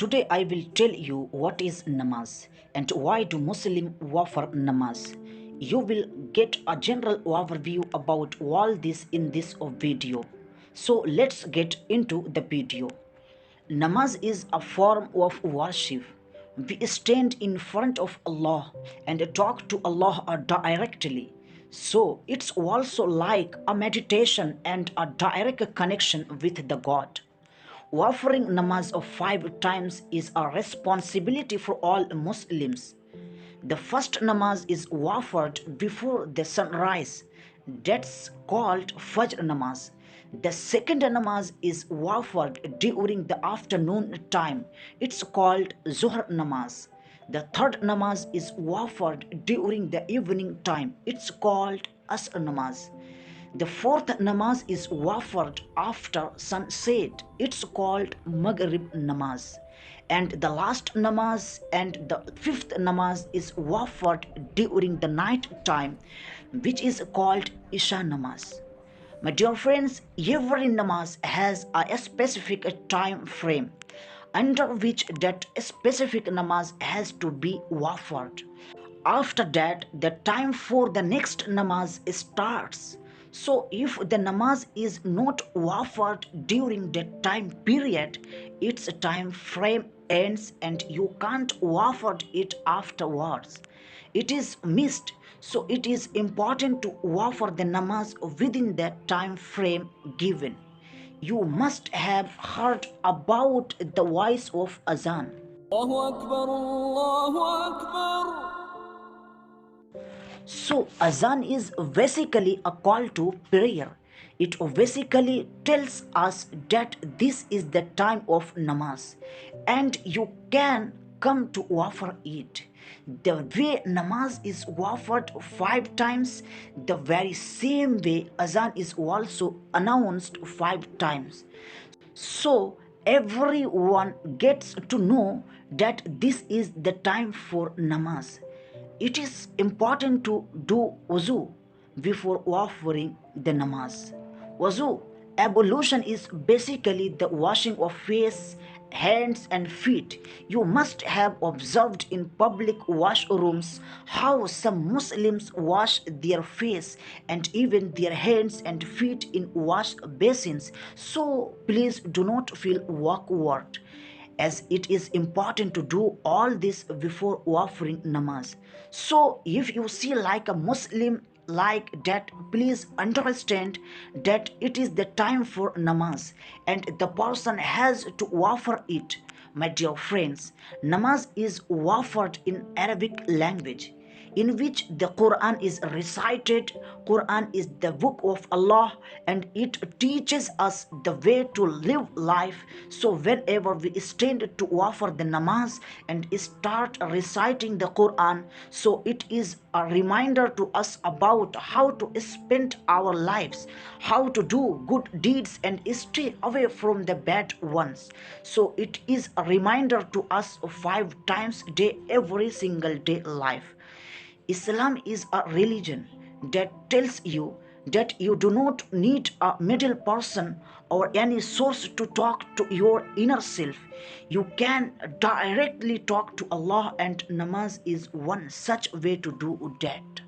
Today I will tell you what is namaz and why do Muslims offer namaz. You will get a general overview about all this in this video. So let's get into the video. Namaz is a form of worship. We stand in front of Allah and talk to Allah directly. So it's also like a meditation and a direct connection with the God. Offering namaz of 5 times is a responsibility for all Muslims. The first namaz is offered before the sunrise. That's called Fajr namaz. The second namaz is offered during the afternoon time. It's called Zuhr namaz. The third namaz is offered during the evening time. It's called Asr namaz. The fourth namaz is offered after sunset. It's called Maghrib namaz. And the last namaz and the fifth namaz is offered during the night time, which is called Isha namaz. My dear friends, every namaz has a specific time frame under which that specific namaz has to be offered. After that, the time for the next namaz starts. So if the namaz is not offered during that time period, its time frame ends and you can't offer it afterwards. It is missed. So it is important to offer the namaz within that time frame given. You must have heard about the voice of azan. Allahu Akbar, Allahu Akbar. So azan is basically a call to prayer. It basically tells us that this is the time of namaz and you can come to offer it. The way namaz is offered 5 times, the very same way azan is also announced 5 times. So everyone gets to know that this is the time for namaz. It is important to do wuzu before offering the namaz. Wuzu ablution is basically the washing of face, hands and feet. You must have observed in public washrooms how some Muslims wash their face and even their hands and feet in wash basins. So please do not feel awkward, as it is important to do all this before offering namaz. So if you see like a Muslim like that, please understand that it is the time for namaz and the person has to offer it. My dear friends, namaz is offered in Arabic language, in which the Qur'an is recited. Qur'an is the book of Allah and it teaches us the way to live life. So whenever we stand to offer the namaz and start reciting the Qur'an, so it is a reminder to us about how to spend our lives, how to do good deeds and stay away from the bad ones. So it is a reminder to us 5 times day, every single day life. Islam is a religion that tells you that you do not need a middle person or any source to talk to your inner self. You can directly talk to Allah and namaz is one such way to do that.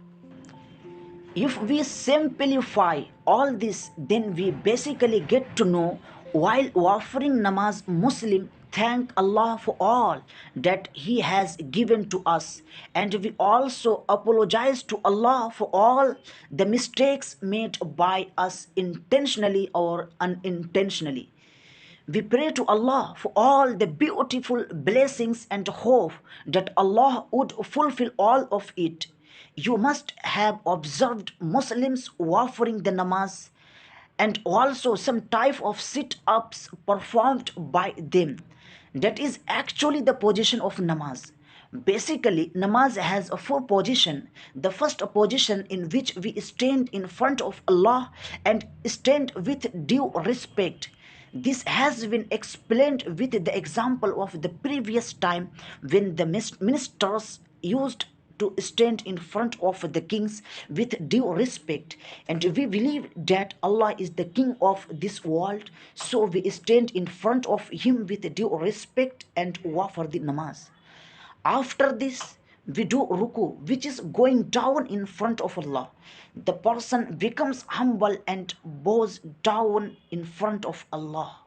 If we simplify all this, then we basically get to know while offering namaz, Muslim thank Allah for all that He has given to us, and we also apologize to Allah for all the mistakes made by us intentionally or unintentionally. We pray to Allah for all the beautiful blessings and hope that Allah would fulfill all of it. You must have observed Muslims offering the namaz and also some type of sit-ups performed by them. That is actually the position of namaz. Basically, namaz has a 4 position. The first position in which we stand in front of Allah and stand with due respect. This has been explained with the example of the previous time when the ministers used to stand in front of the kings with due respect. And we believe that Allah is the king of this world, so we stand in front of him with due respect and offer the namaz. After this, we do ruku, which is going down in front of Allah. The person becomes humble and bows down in front of Allah.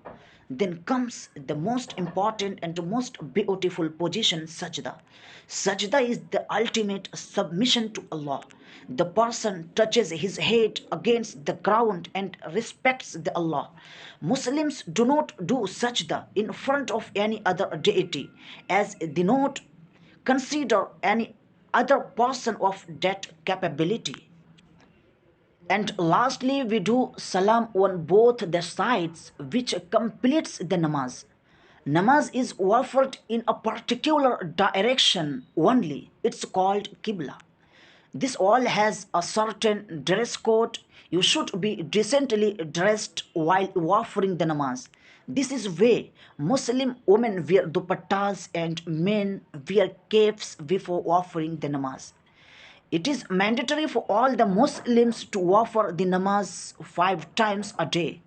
Then comes the most important and the most beautiful position, sajda. Sajda is the ultimate submission to Allah. The person touches his head against the ground and respects the Allah. Muslims do not do sajda in front of any other deity, as they not consider any other person of that capability. And lastly, we do salam on both the sides, which completes the namaz. Namaz is offered in a particular direction only. It's called Qibla. This all has a certain dress code. You should be decently dressed while offering the namaz. This is way Muslim women wear dupattas and men wear capes before offering the namaz. It is mandatory for all the Muslims to offer the namaz 5 times a day.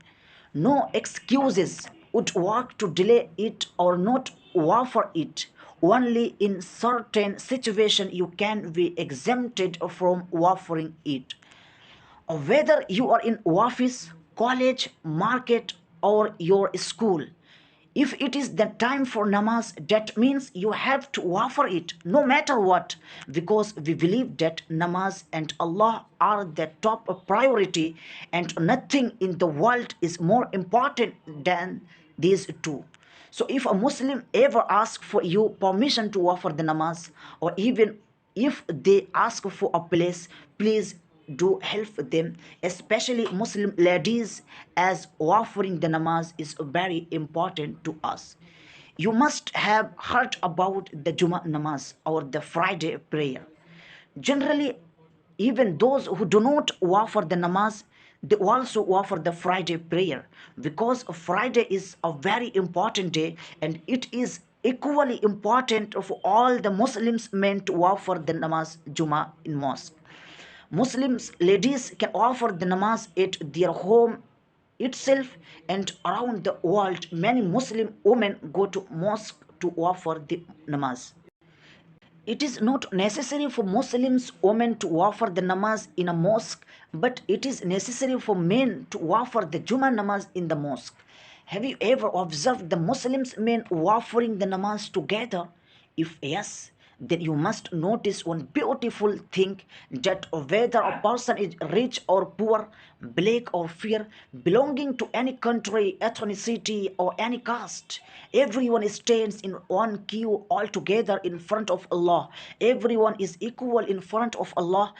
No excuses would work to delay it or not offer it. Only in certain situations you can be exempted from offering it. Whether you are in office, college, market, or your school, if it is the time for namaz, that means you have to offer it no matter what, because we believe that namaz and Allah are the top priority, and nothing in the world is more important than these two. So if a Muslim ever asks for you permission to offer the namaz, or even if they ask for a place, please do help them, especially Muslim ladies, as offering the namaz is very important to us. You must have heard about the Juma namaz or the Friday prayer. Generally, even those who do not offer the namaz, they also offer the Friday prayer, because Friday is a very important day, and it is equally important for all the Muslims men to offer the namaz Juma in mosque. Muslims ladies can offer the namaz at their home itself, and around the world many Muslim women go to mosque to offer the namaz. It is not necessary for Muslims women to offer the namaz in a mosque, but it is necessary for men to offer the Juma namaz in the mosque. Have you ever observed the Muslims men offering the namaz together? If yes, then you must notice one beautiful thing, that whether a person is rich or poor, black or fair, belonging to any country, ethnicity, or any caste, everyone stands in one queue all together in front of Allah. Everyone is equal in front of Allah.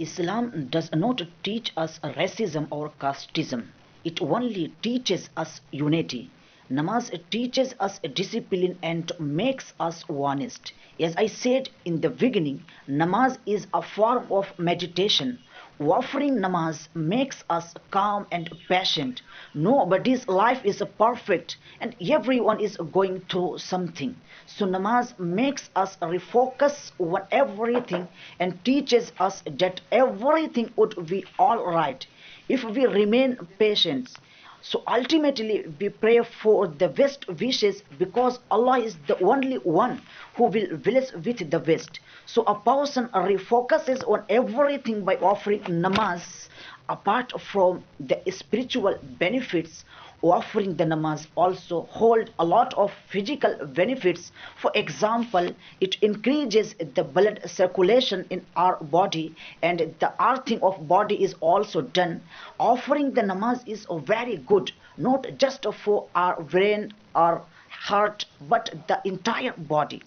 Islam does not teach us racism or casteism. It only teaches us unity. Namaz teaches us discipline and makes us honest. As I said in the beginning, namaz is a form of meditation. Offering namaz makes us calm and patient. Nobody's life is perfect, and everyone is going through something. So namaz makes us refocus on everything and teaches us that everything would be all right if we remain patient. So ultimately, we pray for the best wishes, because Allah is the only one who will bless with the best. So a person refocuses on everything by offering namaz. Apart from the spiritual benefits, offering the namaz also hold a lot of physical benefits. For example, it increases the blood circulation in our body, and the earthing of body is also done. Offering the namaz is very good, not just for our brain or heart, but the entire body.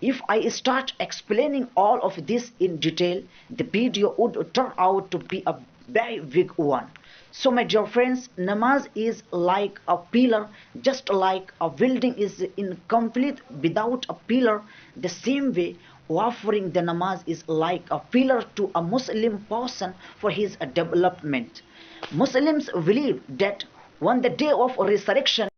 If I start explaining all of this in detail, the video would turn out to be a very big one. So my dear friends, namaz is like a pillar. Just like a building is incomplete without a pillar, the same way offering the namaz is like a pillar to a Muslim person for his development. Muslims believe that on the day of resurrection,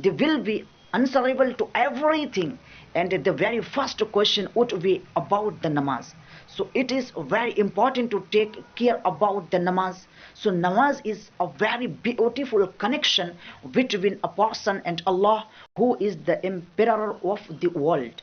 they will be answerable to everything. And the very first question would be about the namaz. So it is very important to take care about the namaz. So namaz is a very beautiful connection between a person and Allah, who is the emperor of the world.